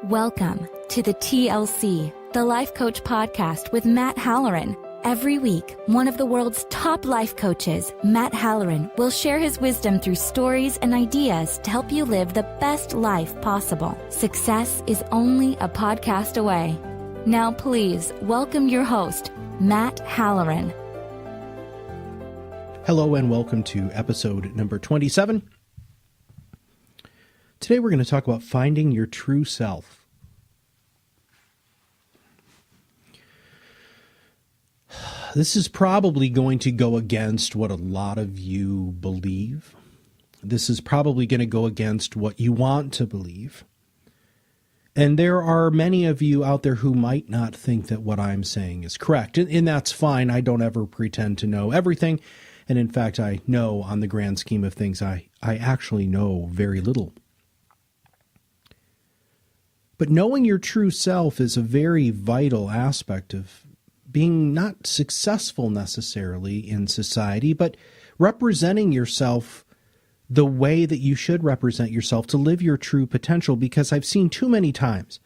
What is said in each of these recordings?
Welcome to the TLC, the Life Coach Podcast with Matt Halloran. Every week, one of the world's top life coaches, Matt Halloran, will share his wisdom through stories and ideas to help you live the best life possible. Success is only a podcast away. Now please welcome your host, Matt Halloran. Hello and welcome to episode number 27. Today we're going to talk about finding your true self. This is probably going to go against what a lot of you believe. This is probably going to go against what you want to believe. And there are many of you out there who might not think that what I'm saying is correct. And that's fine. I don't ever pretend to know everything. And in fact, I know on the grand scheme of things, I actually know very little. But knowing your true self is a very vital aspect of being not successful necessarily in society, but representing yourself the way that you should represent yourself to live your true potential. Because I've seen too many times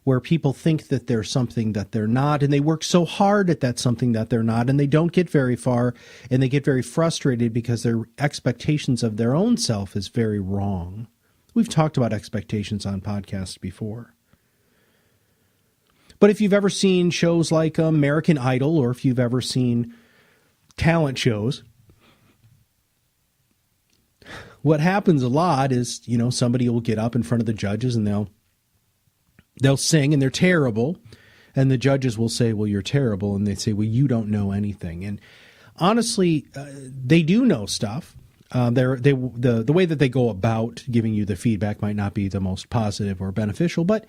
where people think that they're something that they're not, and they work so hard at that something that they're not, and they don't get very far, and they get very frustrated because their expectations of their own self is very wrong. We've talked about expectations on podcasts before. But if you've ever seen shows like American Idol, or if you've ever seen talent shows, what happens a lot is, somebody will get up in front of the judges and they'll sing and they're terrible. And the judges will say, well, you're terrible. And they say, well, you don't know anything. And honestly, they do know stuff. The way that they go about giving you the feedback might not be the most positive or beneficial. But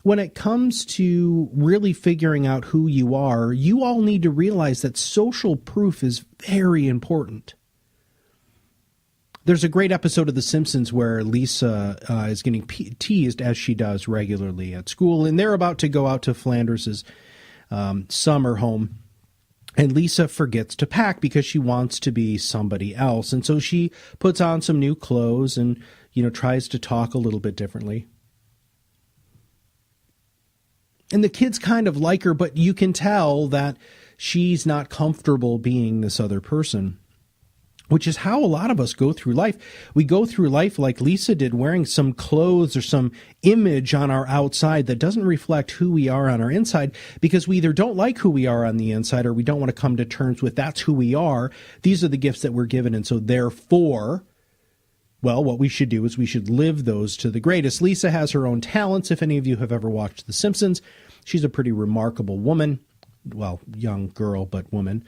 when it comes to really figuring out who you are, you all need to realize that social proof is very important. There's a great episode of The Simpsons where Lisa is getting teased, as she does regularly at school, and they're about to go out to Flanders's summer home, and Lisa forgets to pack because she wants to be somebody else, and so she puts on some new clothes and tries to talk a little bit differently. And the kids kind of like her, but you can tell that she's not comfortable being this other person. Which is how a lot of us go through life. We go through life like Lisa did, wearing some clothes or some image on our outside that doesn't reflect who we are on our inside, because we either don't like who we are on the inside or we don't want to come to terms with that's who we are. These are the gifts that we're given. And so therefore, well, what we should do is we should live those to the greatest. Lisa has her own talents. If any of you have ever watched The Simpsons, she's a pretty remarkable woman. Well, young girl, but woman.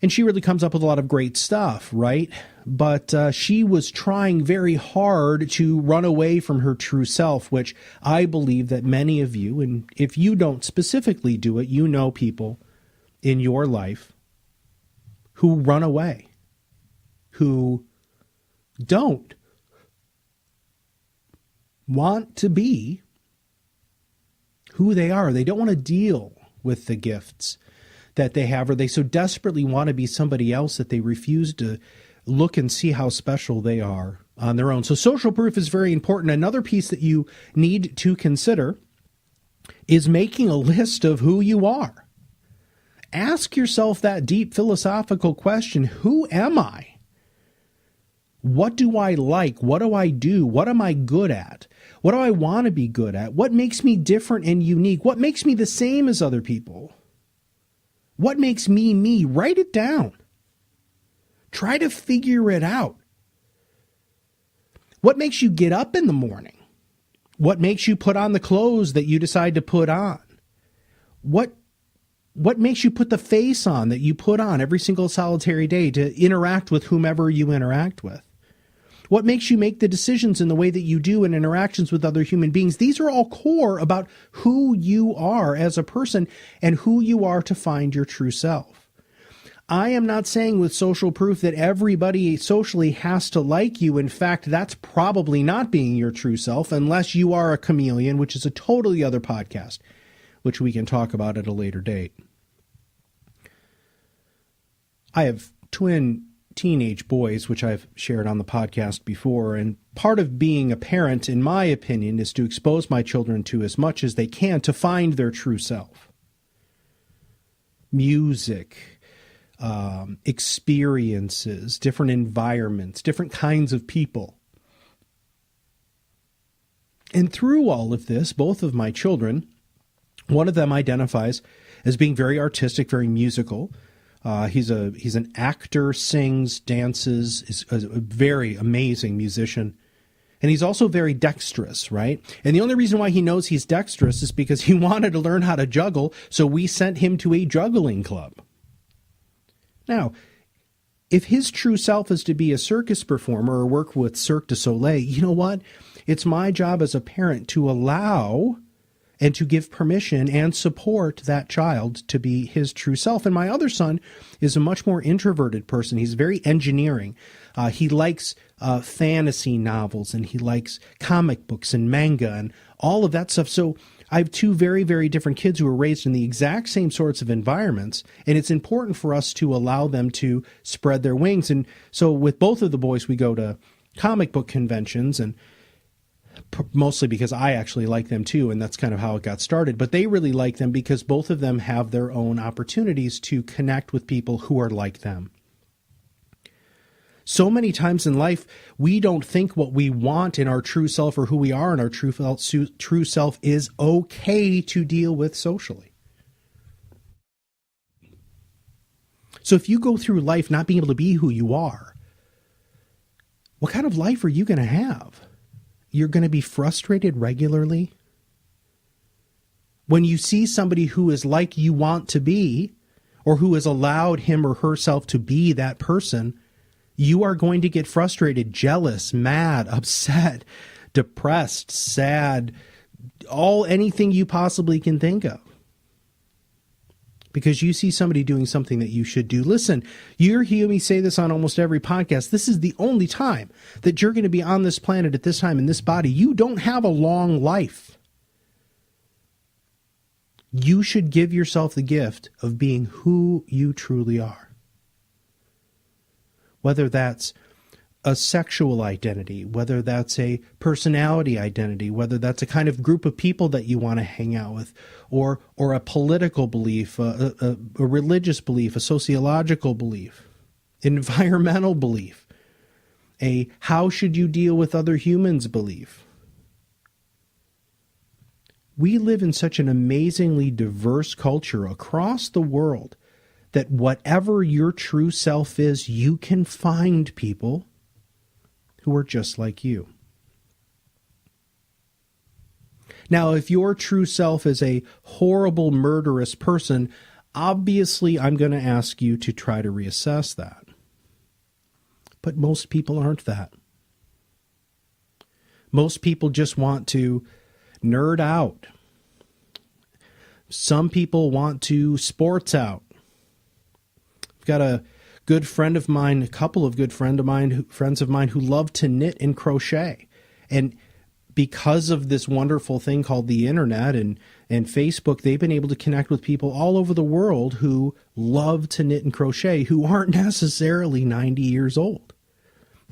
And she really comes up with a lot of great stuff, right? But she was trying very hard to run away from her true self, which I believe that many of you, and if you don't specifically do it, you know people in your life who run away, who don't want to be who they are. They don't want to deal with the gifts that they have, or they so desperately want to be somebody else that they refuse to look and see how special they are on their own. So social proof is very important. Another piece that you need to consider is making a list of who you are. Ask yourself that deep philosophical question: who am I? What do I like? What do I do? What am I good at? What do I want to be good at? What makes me different and unique? What makes me the same as other people? What makes me me? Write it down. Try to figure it out. What makes you get up in the morning? What makes you put on the clothes that you decide to put on? What makes you put the face on that you put on every single solitary day to interact with whomever you interact with? What makes you make the decisions in the way that you do in interactions with other human beings? These are all core about who you are as a person and who you are to find your true self. I am not saying with social proof that everybody socially has to like you. In fact, that's probably not being your true self unless you are a chameleon, which is a totally other podcast, which we can talk about at a later date. I have twin teenage boys, which I've shared on the podcast before. And part of being a parent, in my opinion, is to expose my children to as much as they can to find their true self. Music, experiences, different environments, different kinds of people. And through all of this, both of my children, one of them identifies as being very artistic, very musical. He's an actor, sings, dances, is a very amazing musician. And he's also very dexterous, right? And the only reason why he knows he's dexterous is because he wanted to learn how to juggle, so we sent him to a juggling club. Now, if his true self is to be a circus performer or work with Cirque du Soleil, you know what? It's my job as a parent to allow and to give permission and support that child to be his true self. And my other son is a much more introverted person. He's very engineering. He likes fantasy novels, and he likes comic books and manga and all of that stuff. So I have two very, very different kids who were raised in the exact same sorts of environments, and it's important for us to allow them to spread their wings. And so with both of the boys, we go to comic book conventions, and mostly because I actually like them too, and that's kind of how it got started. But they really like them because both of them have their own opportunities to connect with people who are like them. So many times in life, we don't think what we want in our true self or who we are in our true self is okay to deal with socially. So if you go through life not being able to be who you are, what kind of life are you going to have? You're going to be frustrated regularly. When you see somebody who is like you want to be, or who has allowed him or herself to be that person, you are going to get frustrated, jealous, mad, upset, depressed, sad, anything you possibly can think of. Because you see somebody doing something that you should do. Listen, you hear me say this on almost every podcast. This is the only time that you're going to be on this planet at this time in this body. You don't have a long life. You should give yourself the gift of being who you truly are. Whether that's a sexual identity, whether that's a personality identity, whether that's a kind of group of people that you want to hang out with, or a political belief, a religious belief, a sociological belief, environmental belief, a how should you deal with other humans belief. We live in such an amazingly diverse culture across the world that whatever your true self is, you can find people who are just like you. Now, if your true self is a horrible, murderous person, obviously I'm going to ask you to try to reassess that. But most people aren't that. Most people just want to nerd out. Some people want to sports out. I've got a good friend of mine, a couple of good friends of mine who love to knit and crochet. And because of this wonderful thing called the internet and Facebook, they've been able to connect with people all over the world who love to knit and crochet, who aren't necessarily 90 years old.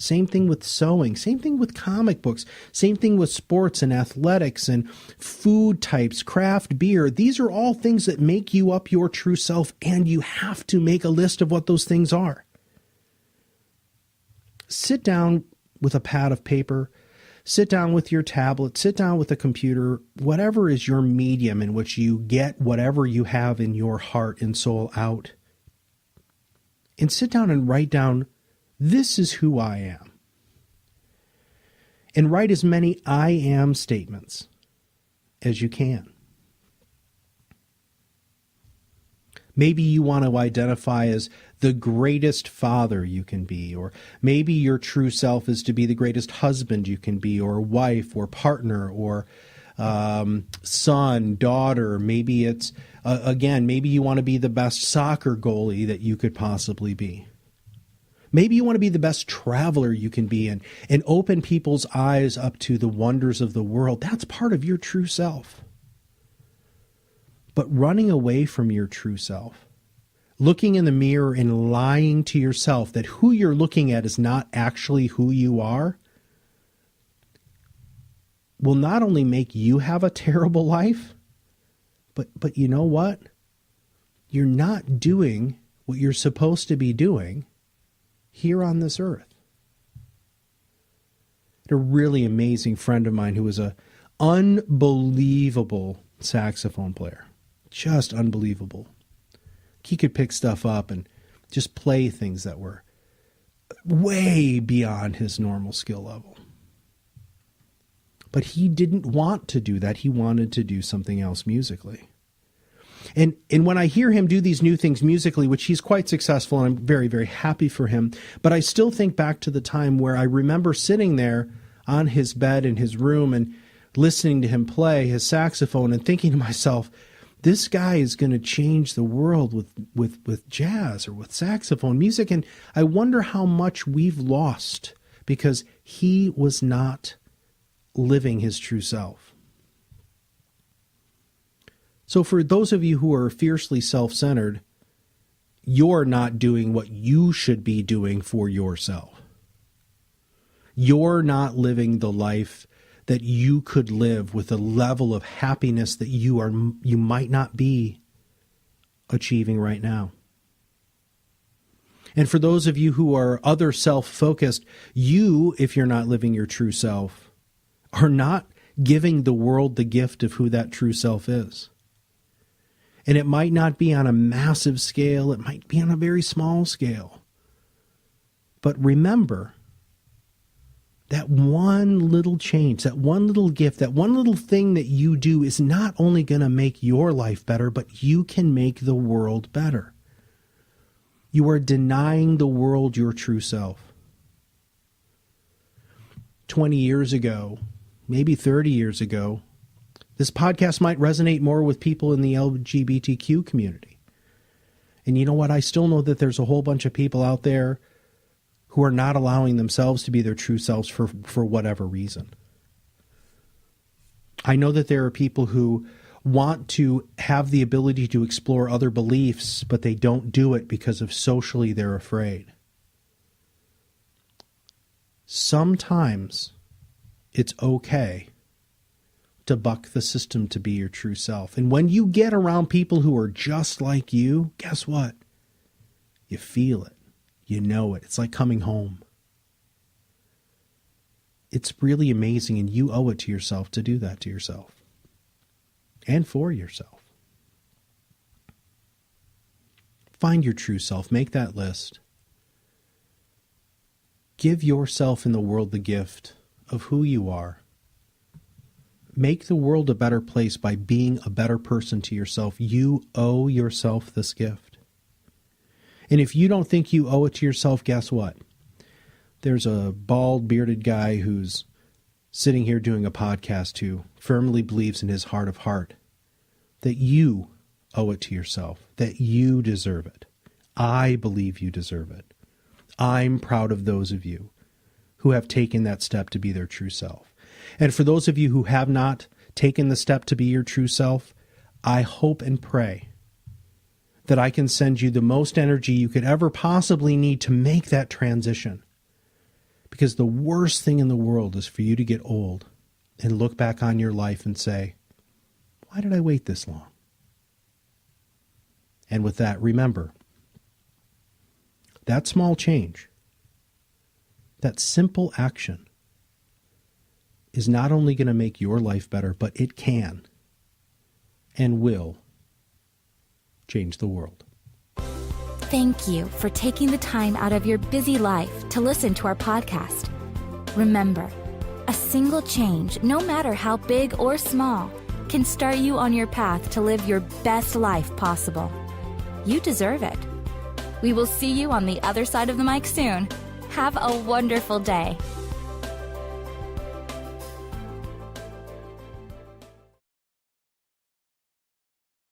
Same thing with sewing, same thing with comic books, same thing with sports and athletics and food types, craft beer. These are all things that make you up your true self, and you have to make a list of what those things are. Sit down with a pad of paper, sit down with your tablet, sit down with a computer, whatever is your medium in which you get whatever you have in your heart and soul out, and sit down and write down, this is who I am. And write as many I am statements as you can. Maybe you want to identify as the greatest father you can be, or maybe your true self is to be the greatest husband you can be, or wife, or partner, or son, daughter. Maybe it's, maybe you want to be the best soccer goalie that you could possibly be. Maybe you want to be the best traveler you can be and open people's eyes up to the wonders of the world. That's part of your true self. But running away from your true self, looking in the mirror and lying to yourself that who you're looking at is not actually who you are, will not only make you have a terrible life, but you know what? You're not doing what you're supposed to be doing here on this earth. A really amazing friend of mine who was an unbelievable saxophone player. Just unbelievable. He could pick stuff up and just play things that were way beyond his normal skill level. But he didn't want to do that. He wanted to do something else musically. And when I hear him do these new things musically, which he's quite successful, and I'm very, very happy for him, but I still think back to the time where I remember sitting there on his bed in his room and listening to him play his saxophone and thinking to myself, this guy is going to change the world with jazz or with saxophone music. And I wonder how much we've lost because he was not living his true self. So for those of you who are fiercely self-centered, you're not doing what you should be doing for yourself. You're not living the life that you could live with a level of happiness that you might not be achieving right now. And for those of you who are other self-focused, you, if you're not living your true self, are not giving the world the gift of who that true self is. And it might not be on a massive scale. It might be on a very small scale. But remember, that one little change, that one little gift, that one little thing that you do is not only going to make your life better, but you can make the world better. You are denying the world your true self. 20 years ago, maybe 30 years ago, this podcast might resonate more with people in the LGBTQ community. And you know what? I still know that there's a whole bunch of people out there who are not allowing themselves to be their true selves for whatever reason. I know that there are people who want to have the ability to explore other beliefs, but they don't do it because of socially they're afraid. Sometimes it's okay to buck the system to be your true self. And when you get around people who are just like you, guess what? You feel it. You know it. It's like coming home. It's really amazing, and you owe it to yourself to do that to yourself and for yourself. Find your true self. Make that list. Give yourself and the world the gift of who you are. Make the world a better place by being a better person to yourself. You owe yourself this gift. And if you don't think you owe it to yourself, guess what? There's a bald, bearded guy who's sitting here doing a podcast who firmly believes in his heart of heart that you owe it to yourself, that you deserve it. I believe you deserve it. I'm proud of those of you who have taken that step to be their true self. And for those of you who have not taken the step to be your true self, I hope and pray that I can send you the most energy you could ever possibly need to make that transition. Because the worst thing in the world is for you to get old and look back on your life and say, why did I wait this long? And with that, remember, that small change, that simple action, is not only going to make your life better, but it can and will change the world. Thank you for taking the time out of your busy life to listen to our podcast. Remember, a single change, no matter how big or small, can start you on your path to live your best life possible. You deserve it. We will see you on the other side of the mic soon. Have a wonderful day.